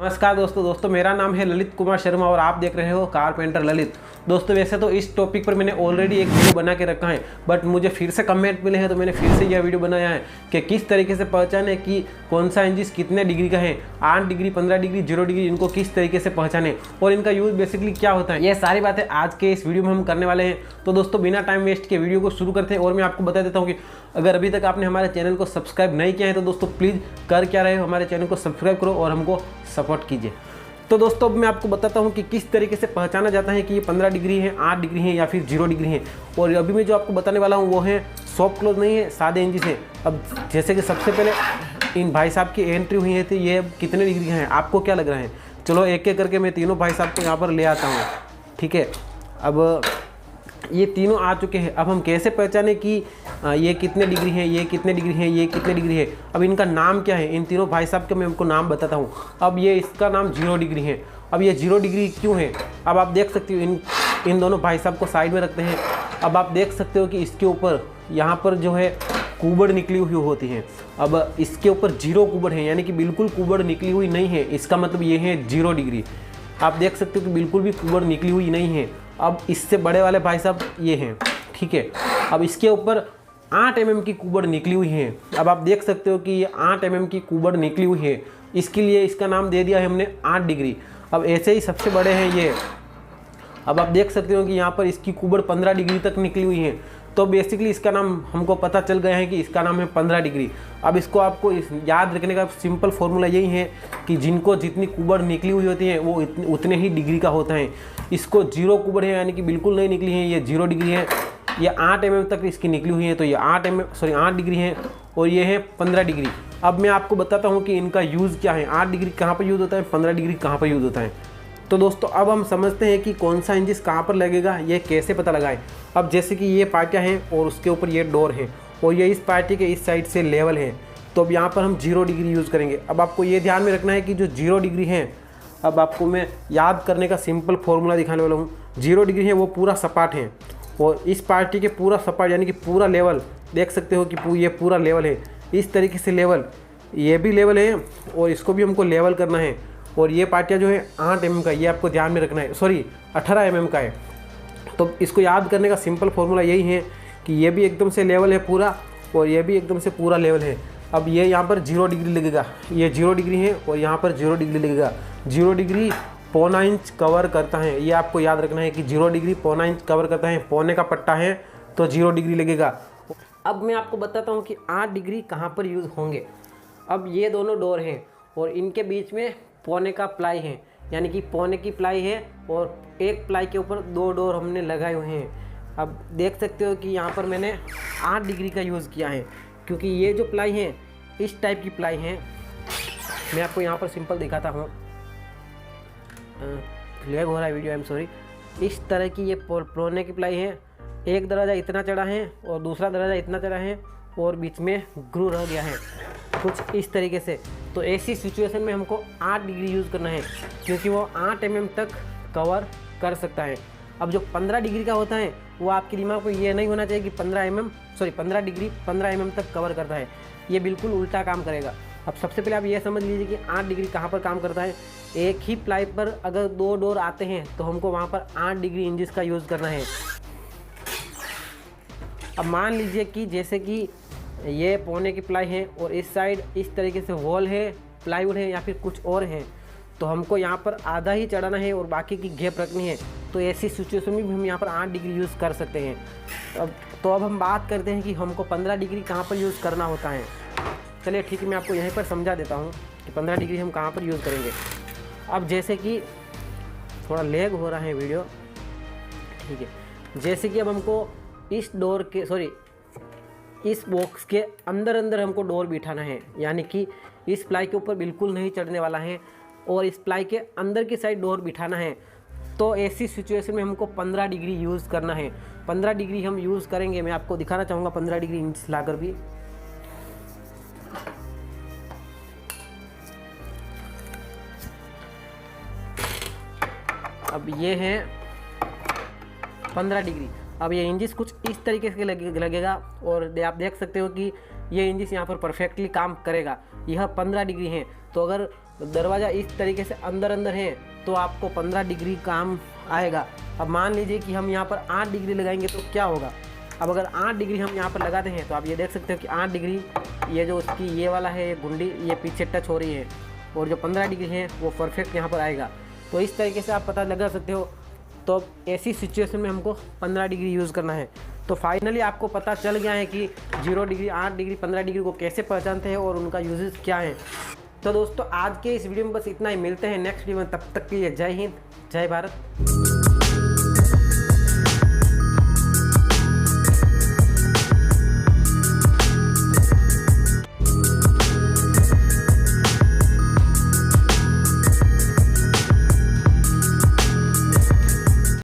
नमस्कार दोस्तों मेरा नाम है ललित कुमार शर्मा और आप देख रहे हो कारपेंटर ललित। दोस्तों वैसे तो इस टॉपिक पर मैंने ऑलरेडी एक वीडियो बना के रखा है, बट मुझे फिर से कमेंट मिले हैं तो मैंने फिर से यह वीडियो बनाया है कि किस तरीके से पहचाने कि कौन सा इंजिन कितने डिग्री का है, 8 डिग्री, 15 डिग्री, 0 डिग्री, इनको किस तरीके से पहचाने और इनका यूज़ बेसिकली क्या होता है। ये सारी बातें आज के इस वीडियो में हम करने वाले हैं। तो दोस्तों बिना टाइम वेस्ट के वीडियो को शुरू करते हैं और मैं आपको बता देता हूँ कि अगर अभी तक आपने हमारे चैनल को सब्सक्राइब नहीं किया है तो दोस्तों प्लीज़ कर क्या रहे हो, हमारे चैनल को सब्सक्राइब करो और हमको सपोर्ट कीजिए। तो दोस्तों अब मैं आपको बताता हूँ कि किस तरीके से पहचाना जाता है कि ये 15 डिग्री है, 8 डिग्री है या फिर 0 डिग्री है। और अभी मैं जो आपको बताने वाला हूँ वो है सॉफ्ट क्लोज नहीं है, सादे इंजिन है। अब जैसे कि सबसे पहले इन भाई साहब की एंट्री हुई है तो ये कितने डिग्री का है, आपको क्या लग रहा है? चलो एक एक करके मैं तीनों भाई साहब को यहाँ पर ले आता हूँ, ठीक है। अब ये तीनों आ चुके हैं। अब हम कैसे पहचाने कि ये कितने डिग्री है, ये कितने डिग्री है, ये कितने डिग्री है। अब इनका नाम क्या है, इन तीनों भाई साहब का मैं उनको नाम बताता हूँ। अब ये इसका नाम 0 डिग्री है। अब ये 0 डिग्री क्यों है, अब आप देख सकते हो इन दोनों भाई साहब को साइड में रखते हैं। अब आप देख सकते हो कि इसके ऊपर यहाँ पर जो है कुबड़ निकली हुई होती है। अब इसके ऊपर 0 कुबड़ है, यानी कि बिल्कुल कुबड़ निकली हुई नहीं है, इसका मतलब ये है 0 डिग्री। आप देख सकते हो कि बिल्कुल भी कुबड़ निकली हुई नहीं है। अब इससे बड़े वाले भाई साहब ये हैं, ठीक है। अब इसके ऊपर 8 mm की कुबड़ निकली हुई है। अब आप देख सकते हो कि ये 8 mm की कुबड़ निकली हुई है, इसके लिए इसका नाम दे दिया है हमने 8 डिग्री। अब ऐसे ही सबसे बड़े हैं ये। अब आप देख सकते हो कि यहाँ पर इसकी कुबड़ 15 डिग्री तक निकली हुई है। तो बेसिकली इसका नाम हमको पता चल गया है कि इसका नाम है 15 डिग्री। अब इसको आपको याद रखने का सिंपल फॉर्मूला यही है कि जिनको जितनी कुबड़ निकली हुई होती है वो उतने ही डिग्री का होता है। इसको 0 कुबड़ है, यानी कि बिल्कुल नहीं निकली है, ये 0 डिग्री है। ये 8 mm तक इसकी निकली हुई है, तो ये 8 डिग्री है और ये है 15 डिग्री। अब मैं आपको बताता हूँ कि इनका यूज़ क्या है, 8 डिग्री कहाँ पर यूज़ होता है, 15 डिग्री कहाँ पर यूज़ होता है। तो दोस्तों अब हम समझते हैं कि कौन सा इंजिन कहाँ पर लगेगा, ये कैसे पता लगाएं। अब जैसे कि ये पार्टियाँ हैं और उसके ऊपर ये डोर है और ये इस पार्टी के इस साइड से लेवल है, तो अब यहाँ पर हम 0 डिग्री यूज़ करेंगे। अब आपको ये ध्यान में रखना है कि जो 0 डिग्री है, अब आपको मैं याद करने का सिंपल फॉर्मूला दिखाने वाला हूँ। 0 डिग्री है वो पूरा सपाट है और इस पार्टी के पूरा सपाट यानी कि पूरा लेवल देख सकते हो कि ये पूरा लेवल है। इस तरीके से लेवल, ये भी लेवल है और इसको भी हमको लेवल करना है। और ये पार्टियाँ जो है 8 mm का, ये आपको ध्यान में रखना है, सॉरी 18 mm का है। तो इसको याद करने का सिंपल फॉर्मूला यही है कि ये भी एकदम से लेवल है पूरा और ये भी एकदम से पूरा लेवल है। अब ये यहाँ पर 0 डिग्री लगेगा, ये 0 डिग्री है और यहाँ पर 0 डिग्री लगेगा। 0 डिग्री पौना इंच कवर करता है, ये आपको याद रखना है कि 0 डिग्री पौना इंच कवर करता है। पौने का पट्टा है तो 0 डिग्री लगेगा। अब मैं आपको बताता हूँ कि 8 डिग्री कहाँ पर यूज़ होंगे। अब ये दोनों डोर हैं और इनके बीच में पौने का प्लाई है, यानी कि पौने की प्लाई है और एक प्लाई के ऊपर 2 डोर हमने लगाए हुए हैं। अब देख सकते हो कि यहाँ पर मैंने 8 डिग्री का यूज़ किया है, क्योंकि ये जो प्लाई है इस टाइप की प्लाई है। मैं आपको यहाँ पर सिंपल दिखाता हूँ, लैग हो रहा है वीडियो, आई एम सॉरी। इस तरह की ये पौने की प्लाई है, एक दरवाज़ा इतना चढ़ा है और दूसरा दरवाज़ा इतना चढ़ा है और बीच में ग्रू रह गया है, कुछ इस तरीके से। तो ऐसी सिचुएशन में हमको 8 डिग्री यूज़ करना है, क्योंकि वो 8 mm तक कवर कर सकता है। अब जो 15 डिग्री का होता है वो आपके दिमाग को ये नहीं होना चाहिए कि 15 डिग्री 15 mm तक कवर करता है, ये बिल्कुल उल्टा काम करेगा। अब सबसे पहले आप ये समझ लीजिए कि 8 डिग्री कहाँ पर काम करता है। एक ही प्लाई पर अगर 2 डोर आते हैं तो हमको वहाँ पर 8 डिग्री इंजिस का यूज़ करना है। अब मान लीजिए कि जैसे कि ये पौने की प्लाई है और इस साइड इस तरीके से वॉल है, प्लाईवुड है या फिर कुछ और है, तो हमको यहाँ पर आधा ही चढ़ाना है और बाकी की गैप रखनी है। तो ऐसी सिचुएशन में भी हम यहाँ पर 8 डिग्री यूज़ कर सकते हैं। अब हम बात करते हैं कि हमको 15 डिग्री कहाँ पर यूज़ करना होता है। चलिए ठीक है, मैं आपको यहीं पर समझा देता हूँ कि 15 डिग्री हम कहाँ पर यूज़ करेंगे। अब जैसे कि थोड़ा लैग हो रहा है वीडियो, ठीक है। जैसे कि अब हमको इस डोर के इस बॉक्स के अंदर हमको डोर बिठाना है, यानी कि इस प्लाई के ऊपर बिल्कुल नहीं चढ़ने वाला है और इस प्लाई के अंदर की साइड डोर बिठाना है। तो ऐसी सिचुएशन में हमको 15 डिग्री यूज़ करना है। 15 डिग्री हम यूज़ करेंगे, मैं आपको दिखाना चाहूँगा 15 डिग्री इंच लाकर भी। अब ये है 15 डिग्री। अब ये इंजिस कुछ इस तरीके से लगेगा और आप देख सकते हो कि ये इंजिस यहाँ पर परफेक्टली काम करेगा। यह 15 डिग्री है। तो अगर तो दरवाज़ा इस तरीके से अंदर अंदर है तो आपको 15 डिग्री काम आएगा। अब मान लीजिए कि हम यहाँ पर 8 डिग्री लगाएंगे तो क्या होगा। अब अगर 8 डिग्री हम यहाँ पर लगाते हैं तो आप ये देख सकते हो कि 8 डिग्री ये जो उसकी ये वाला है, ये गुंडी ये पीछे टच हो रही है, और जो 15 डिग्री है वो परफेक्ट यहाँ पर आएगा। तो इस तरीके से आप पता लगा सकते हो। तो ऐसी सिचुएशन में हमको 15 डिग्री यूज़ करना है। तो फाइनली आपको पता चल गया है कि 0 डिग्री, 8 डिग्री, 15 डिग्री को कैसे पहचानते हैं और उनका यूजेस क्या है। तो दोस्तों आज के इस वीडियो में बस इतना ही। मिलते हैं नेक्स्ट वीडियो में, तब तक के लिए जय हिंद, जय भारत।